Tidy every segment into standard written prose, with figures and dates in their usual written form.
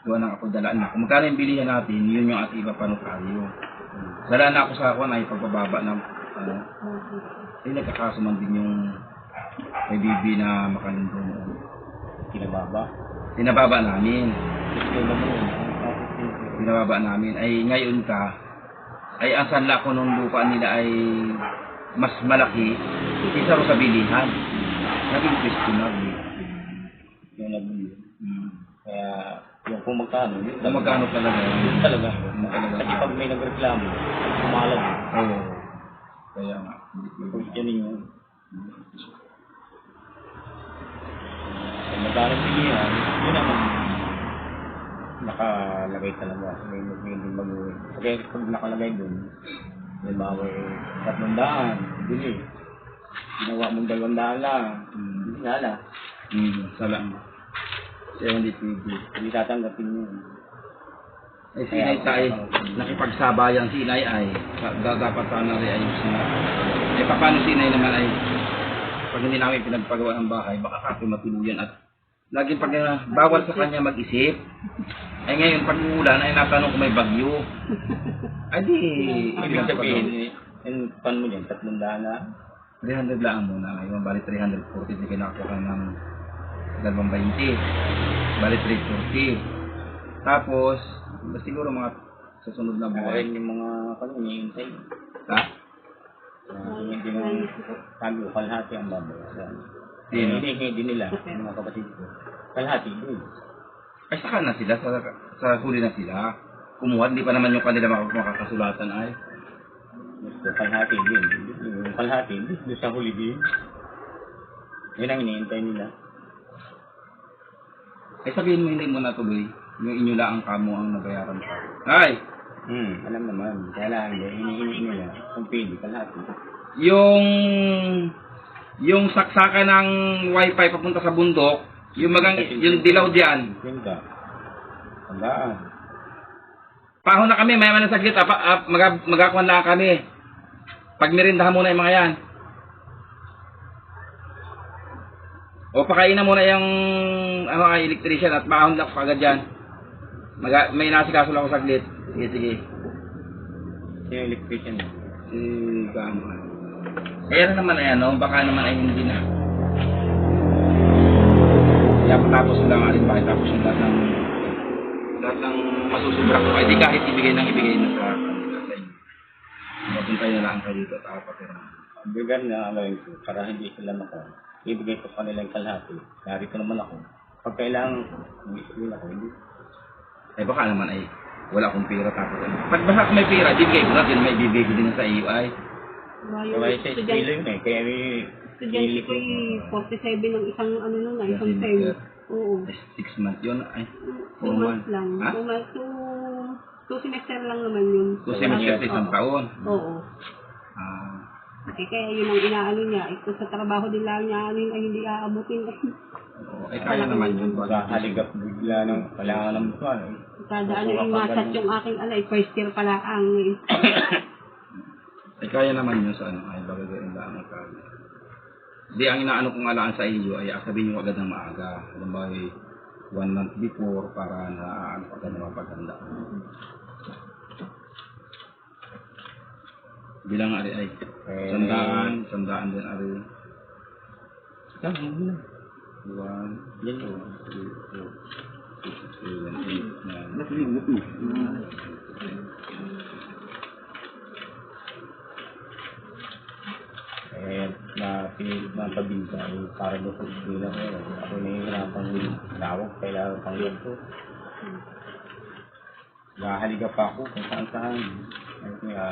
Gawa ng ako dalaan na. Kung magkano yung bilihan natin, yun yung ating iba panotaryo. Dalaan na ako sa ako na ipagpababa ng ay nagkakasuman din yung may bibi na makalundo noon. Pinababa namin. Pinababa namin. Ay ngayon ay ang sanla ko nung lupa nila ay mas malaki kaysa sa bilihan. Naging pwesto na. Yung nabili. Kaya yung kung magkano, yun Kung magkano talaga. yun talaga. Kasi pag may nagreklamo, kumalag. Oo. Kaya nga. Kung yan yun. Kung magkano bilihan, yun naman nakalagay talaga. May hindi mag-uwi. Kaya pag nakalagay dun, may bawa 300, bili. Ginawa mong 200 lang. Sala. Sala. 70 Hindi tatanggapin yun. ay sinay tayo, nakipagsabayan sinay ay dapat sana rin ayusin natin. Eh paano sinay naman ay pag hindi namin pinagpagawa ng bahay, baka kape matuluyan at laging pag bawal sa kanya mag-isip. Ay ngayon pag umulan ay natanong kung may bagyo. Ay di, Ibig sabihin, yung pan mo dyan, 300 na. 300 lang muna. Ngayon bali 340 di kinakakuha ng 220. Bali 340. Tapos siguro mga susunod na buwan. Yung mga hinihintay. Ha? Hindi mo tago, kalahati ang babayaran. Sino? Hindi nila, mga kapatid ko. Kalahati din. Ay saka na sila, sa huli na sila. Kumuha, hindi pa naman yung kanila makakasulatan ay. Gusto, kalahati din. Yung kalahati din, doon sa huli din. Yun ang hinihintay nila. Ay sabihin mo hindi mo natuloy. Yung inyo lang ang kamo ang nabayaran pa. Ay! Alam naman. Kaya lang, hinihingi nila. Kung pwede, kalahati. Yung saksakan ng wifi papunta sa bundok, yung dilaw diyan. Ganda. Tandaan. Pahon na kami, mayaman na saglit. Magakuan lang kami. Pagmirindahan muna yung mga yan. O pakain na muna yung electrician at pahon lang kagad dyan. May nasikaso lang ako saglit. Sige. Yung electrician. Si Gamo. Kaya na naman ay baka naman ay hindi na. Kaya patapos lang alimbahay, tapos yung lahat ng masusubra ko. Ay di kahit ibigay na sa kanila sa inyo. Mapuntay na lang kayo dito at kapatira. Bigyan na ko para hindi sila ibigay ko sa kanila yung kalahati. Narito naman ako. Pag kailangan, hindi ako, hindi. Ay baka naman ay wala akong pera tapos pag baka may pera, bibigay ko natin, may bibigay ko din sa iyo ay. Kaya sa estilo yun eh. Kaya may... Estudyante ko 47 ng isang isang term. Oo. 6 months yun ay. 2 months lang. Ha? 2 semester lang naman yun. 2 semester sa isang taon. Oo. Kaya yun ang inaano niya. Ito sa trabaho din lang niya ay hindi aabutin. Ay kaya naman yun. Haligap bigla ng kailangan ng buwan. Kada yung masat yung aking first year pala ang ay kaya naman yun sa ay bagay ang daan ng kanya. Di ang inaano kong alaan sa iyo ay sabihin nyo agad ng maaga. Halimbawa 1 month before para na agad na mapaganda. Bilang ari ay sandaan din ari. Yan. 1, 2, 3, 4, 5, 6, 7, 8, 9. Napabinta para doon sa eskwela ko. Ako nahihirapan din. Tawag, kailangan pang yun ko. Nahaliga pa ako kung saan. Kaya...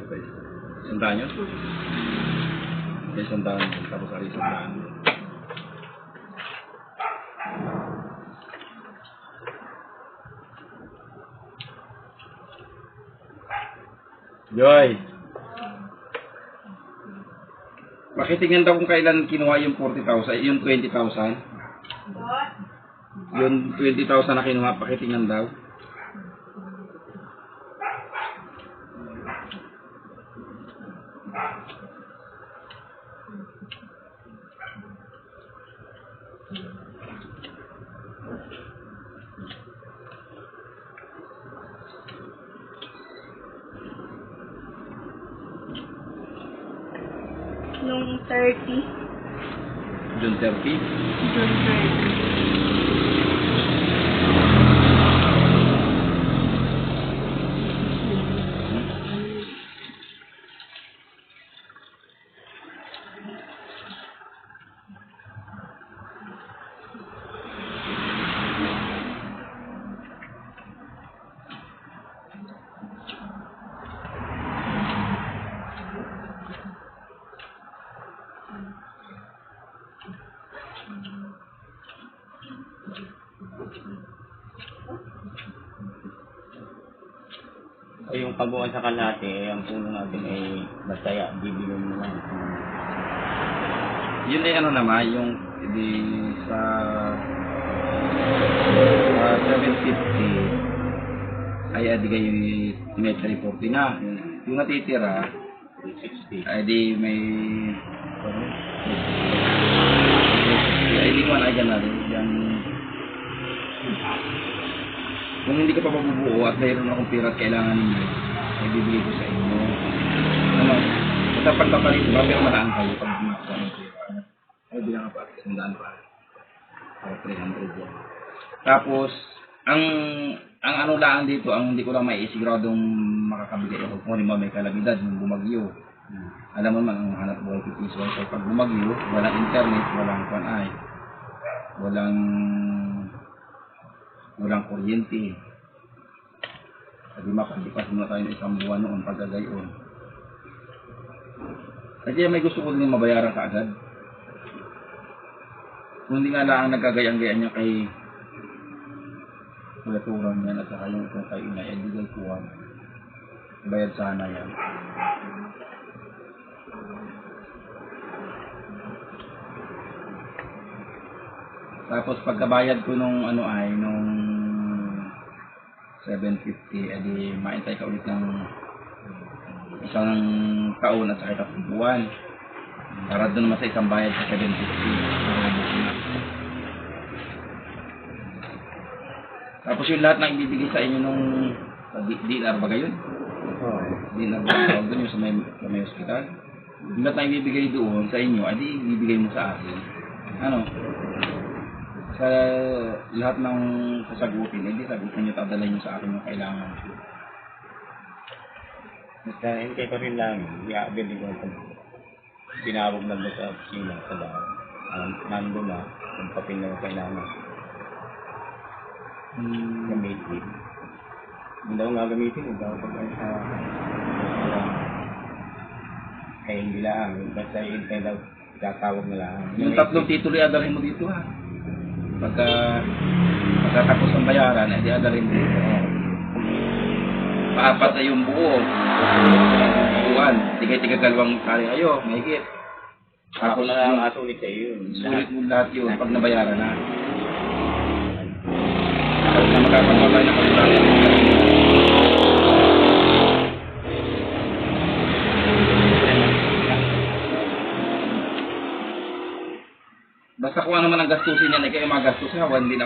Okay. Sandaan yun? Okay, sandaan. Tapos ari sandaan. Joy! Pakitingnan daw kung kailan kinuha yung 40,000, yung 20,000. Yung 20,000 na kinuha, pakitingnan daw. Nung 30. June 30. June 30. O yung pagbuwan sa kalahati, ang puno natin ay masaya, bibigyan mo lang. Yun ay ano naman, yung di sa 750 ay adi kayo may 340 na. Yung natitira 360. ay di may ay di ko na na rin. Yan. Kung hindi ka pa mabubuo at mayroon akong pira at kailangan ninyo, ay bibigay ko sa inyo. Ano? Basta pagpapalit, pero malaan kayo pag gumawa ng pira. Ay, bilang ka pa, sandaan pa. Para 300 yan. Tapos, ang ano lang dito, ang hindi ko lang may isiguradong makakabigay ako kung may kalamidad ng bumagyo. Alam mo man, ang hanap buhay pipiso. So, pag bumagyo, walang internet, walang panay, walang kuryente. Sabi makalipas muna tayo ng isang buwan noon pagkagayon. Kasi may gusto ko din mabayaran kaagad. Kung hindi nga lang ang nagkagayang-gayang niya kay kulaturan yan at saka yung kung kay inay, ay bigay kuwan. Bayad sana yan. Tapos pagkabayad ko nung ano ay nung 750, edi maintay ka ulit ng isang taon at saka tatlong buwan. Para doon naman sa isang bayad sa 750. Tapos yung lahat na ibibigay sa inyo nung dinar ba gayon? Dinar ba tawag doon yung sa may hospital? Yung lahat na ibibigay doon sa inyo, edi ibibigay mo sa akin. Ano? Sa lahat ng sasagutin, hindi sagutin nyo, tadala nyo sa akin yung kailangan. Basta hintay ko rin lang, i-abili ko ito. Pinawag na doon sa opisina sa daan. Nando na, kung papel na kailangan. Gamitin. Hindi daw nga gamitin, hindi daw pag sa... Kaya hindi lang, basta hintay daw, tatawag na lang. Yung tatlong titulo adalhin mo dito ha. Pagkatapos ng bayaran, edi adalhin mo dito. Paapat na yung buo. Buwan. Tigay-tigagalawang tali kayo. Mahigit. Ako na lang asulit sa iyo. Sulit mo lahat yun pag nabayaran na. Pag na magkakagawa tayo ng kalulayan. Basta kung ano man ang gastusin yan, ay kayo magastos ha. Hindi na